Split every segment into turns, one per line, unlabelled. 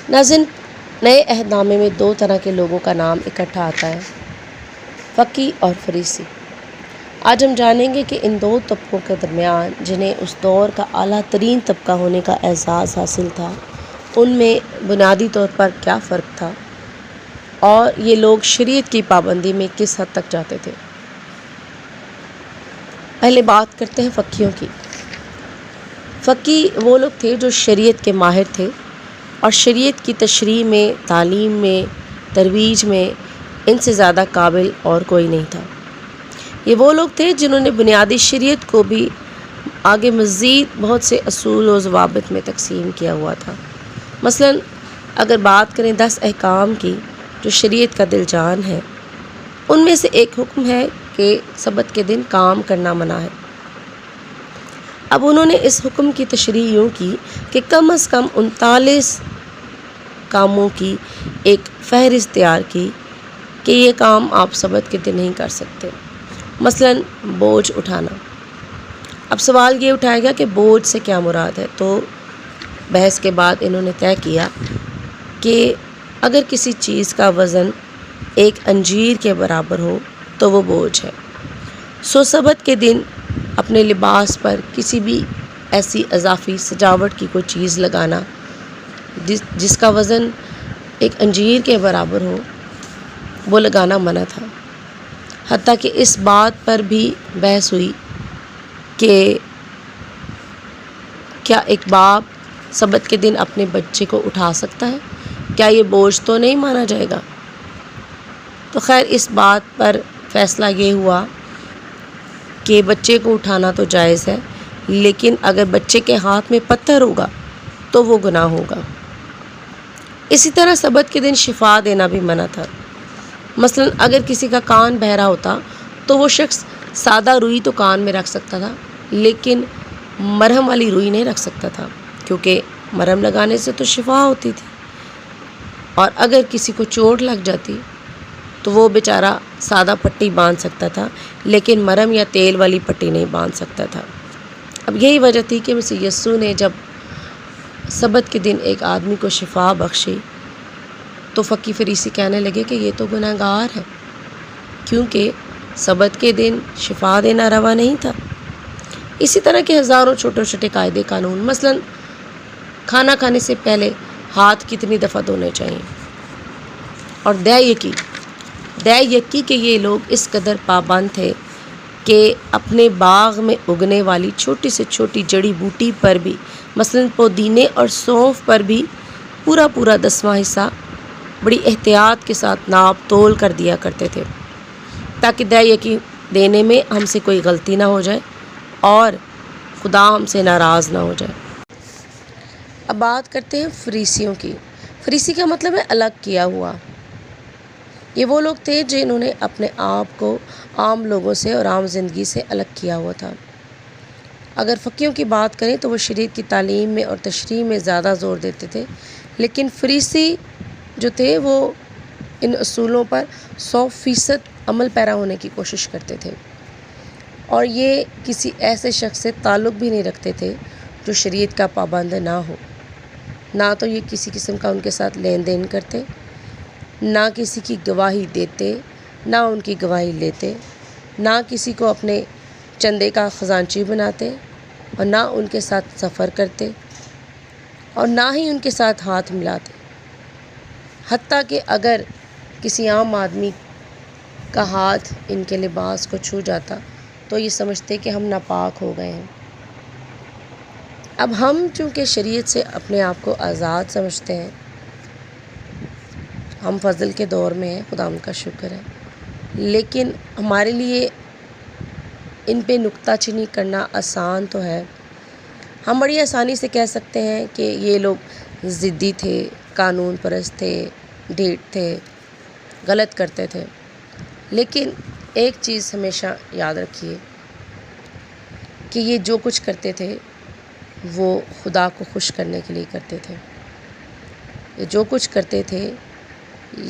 ناظرین، نئے عہد نامے میں دو طرح کے لوگوں کا نام اکٹھا آتا ہے، فقی اور فریسی۔ آج ہم جانیں گے کہ ان دو طبقوں کے درمیان جنہیں اس دور کا اعلیٰ ترین طبقہ ہونے کا اعزاز حاصل تھا، ان میں بنیادی طور پر کیا فرق تھا اور یہ لوگ شریعت کی پابندی میں کس حد تک جاتے تھے۔ پہلے بات کرتے ہیں فقیوں کی۔ فقی وہ لوگ تھے جو شریعت کے ماہر تھے اور شریعت کی تشریح میں، تعلیم میں، ترویج میں ان سے زیادہ قابل اور کوئی نہیں تھا۔ یہ وہ لوگ تھے جنہوں نے بنیادی شریعت کو بھی آگے مزید بہت سے اصول و ضوابط میں تقسیم کیا ہوا تھا۔ مثلا اگر بات کریں 10 احکام کی جو شریعت کا دل جان ہے، ان میں سے ایک حکم ہے کہ سبت کے دن کام کرنا منع ہے۔ اب انہوں نے اس حکم کی تشریح یوں کی کہ کم از کم 39 کاموں کی ایک فہرست تیار کی کہ یہ کام آپ سبت کے دن نہیں کر سکتے۔ مثلا بوجھ اٹھانا۔ اب سوال یہ اٹھایا گیا کہ بوجھ سے کیا مراد ہے، تو بحث کے بعد انہوں نے طے کیا کہ اگر کسی چیز کا وزن ایک انجیر کے برابر ہو تو وہ بوجھ ہے۔ سبت کے دن اپنے لباس پر کسی بھی ایسی اضافی سجاوٹ کی کوئی چیز لگانا جس کا وزن ایک انجیر کے برابر ہو، وہ لگانا منع تھا۔ حتیٰ کہ اس بات پر بھی بحث ہوئی کہ کیا ایک باپ سبت کے دن اپنے بچے کو اٹھا سکتا ہے؟ کیا یہ بوجھ تو نہیں مانا جائے گا؟ تو خیر اس بات پر فیصلہ یہ ہوا کہ بچے کو اٹھانا تو جائز ہے، لیکن اگر بچے کے ہاتھ میں پتھر ہوگا تو وہ گناہ ہوگا۔ اسی طرح سبت کے دن شفا دینا بھی منع تھا۔ مثلا اگر کسی کا کان بہرا ہوتا تو وہ شخص سادہ روئی تو کان میں رکھ سکتا تھا، لیکن مرہم والی روئی نہیں رکھ سکتا تھا، کیونکہ مرہم لگانے سے تو شفا ہوتی تھی۔ اور اگر کسی کو چوٹ لگ جاتی تو وہ بیچارہ سادہ پٹی باندھ سکتا تھا، لیکن مرہم یا تیل والی پٹی نہیں باندھ سکتا تھا۔ اب یہی وجہ تھی کہ مسیح یسوع نے جب سبت کے دن ایک آدمی کو شفا بخشی تو فقی فریسی کہنے لگے کہ یہ تو گناہ گار ہے، کیونکہ سبت کے دن شفا دینا روا نہیں تھا۔ اسی طرح کے ہزاروں چھوٹے چھوٹے قاعدے قانون، مثلا کھانا کھانے سے پہلے ہاتھ کتنی دفعہ دھونے چاہیے، اور دے یکی کہ یہ لوگ اس قدر پابند تھے کہ اپنے باغ میں اگنے والی چھوٹی سے چھوٹی جڑی بوٹی پر بھی، مثلا پودینے اور سونف پر بھی پورا 10واں حصہ بڑی احتیاط کے ساتھ ناپ تول کر دیا کرتے تھے، تاکہ دے یقین دینے میں ہم سے کوئی غلطی نہ ہو جائے اور خدا ہم سے ناراض نہ ہو جائے۔ اب بات کرتے ہیں فریسیوں کی۔ فریسی کا مطلب ہے الگ کیا ہوا۔ یہ وہ لوگ تھے جنہوں نے اپنے آپ کو عام لوگوں سے اور عام زندگی سے الگ کیا ہوا تھا۔ اگر فقیوں کی بات کریں تو وہ شریعت کی تعلیم میں اور تشریح میں زیادہ زور دیتے تھے، لیکن فریسی جو تھے وہ ان اصولوں پر 100% عمل پیرا ہونے کی کوشش کرتے تھے، اور یہ کسی ایسے شخص سے تعلق بھی نہیں رکھتے تھے جو شریعت کا پابند نہ ہو۔ نہ تو یہ کسی قسم کا ان کے ساتھ لین دین کرتے، نہ کسی کی گواہی دیتے، نہ ان کی گواہی لیتے، نہ کسی کو اپنے چندے کا خزانچی بناتے، اور نہ ان کے ساتھ سفر کرتے، اور نہ ہی ان کے ساتھ ہاتھ ملاتے۔ حتیٰ کہ اگر کسی عام آدمی کا ہاتھ ان کے لباس کو چھو جاتا تو یہ سمجھتے کہ ہم ناپاک ہو گئے ہیں۔ اب ہم چونکہ شریعت سے اپنے آپ کو آزاد سمجھتے ہیں، ہم فضل کے دور میں ہیں، خدا ان کا شکر ہے، لیکن ہمارے لیے ان پہ نکتہ چینی کرنا آسان تو ہے۔ ہم بڑی آسانی سے کہہ سکتے ہیں کہ یہ لوگ ضدی تھے، قانون پرست تھے، ڈھیٹ تھے، غلط کرتے تھے، لیکن ایک چیز ہمیشہ یاد رکھیے کہ یہ جو کچھ کرتے تھے وہ خدا کو خوش کرنے کے لیے کرتے تھے۔ یہ جو کچھ کرتے تھے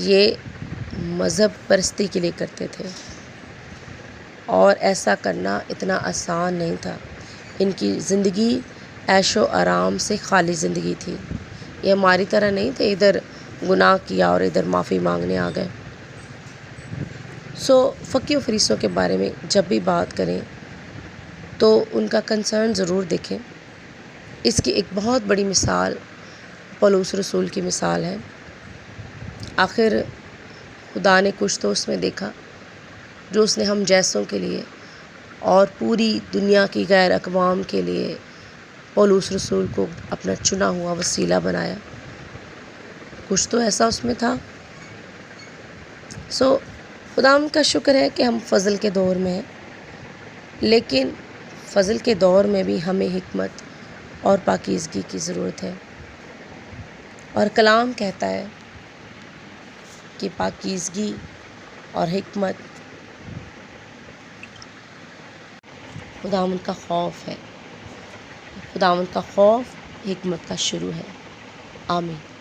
یہ مذہب پرستی کے لیے کرتے تھے، اور ایسا کرنا اتنا آسان نہیں تھا۔ ان کی زندگی عیش و آرام سے خالی زندگی تھی۔ یہ ہماری طرح نہیں تھے ادھر گناہ کیا اور ادھر معافی مانگنے آ گئے۔ فقیہ و فریسوں کے بارے میں جب بھی بات کریں تو ان کا کنسرن ضرور دیکھیں۔ اس کی ایک بہت بڑی مثال پولس رسول کی مثال ہے۔ آخر خدا نے کچھ تو اس میں دیکھا جو اس نے ہم جیسوں کے لیے اور پوری دنیا کی غیر اقوام کے لیے پولس رسول کو اپنا چنا ہوا وسیلہ بنایا۔ کچھ تو ایسا اس میں تھا۔ خدا ان کا شکر ہے کہ ہم فضل کے دور میں ہیں، لیکن فضل کے دور میں بھی ہمیں حکمت اور پاکیزگی کی ضرورت ہے، اور کلام کہتا ہے کہ پاکیزگی اور حکمت خداوند کا خوف ہے۔ خداوند کا خوف حکمت کا شروع ہے۔ آمین۔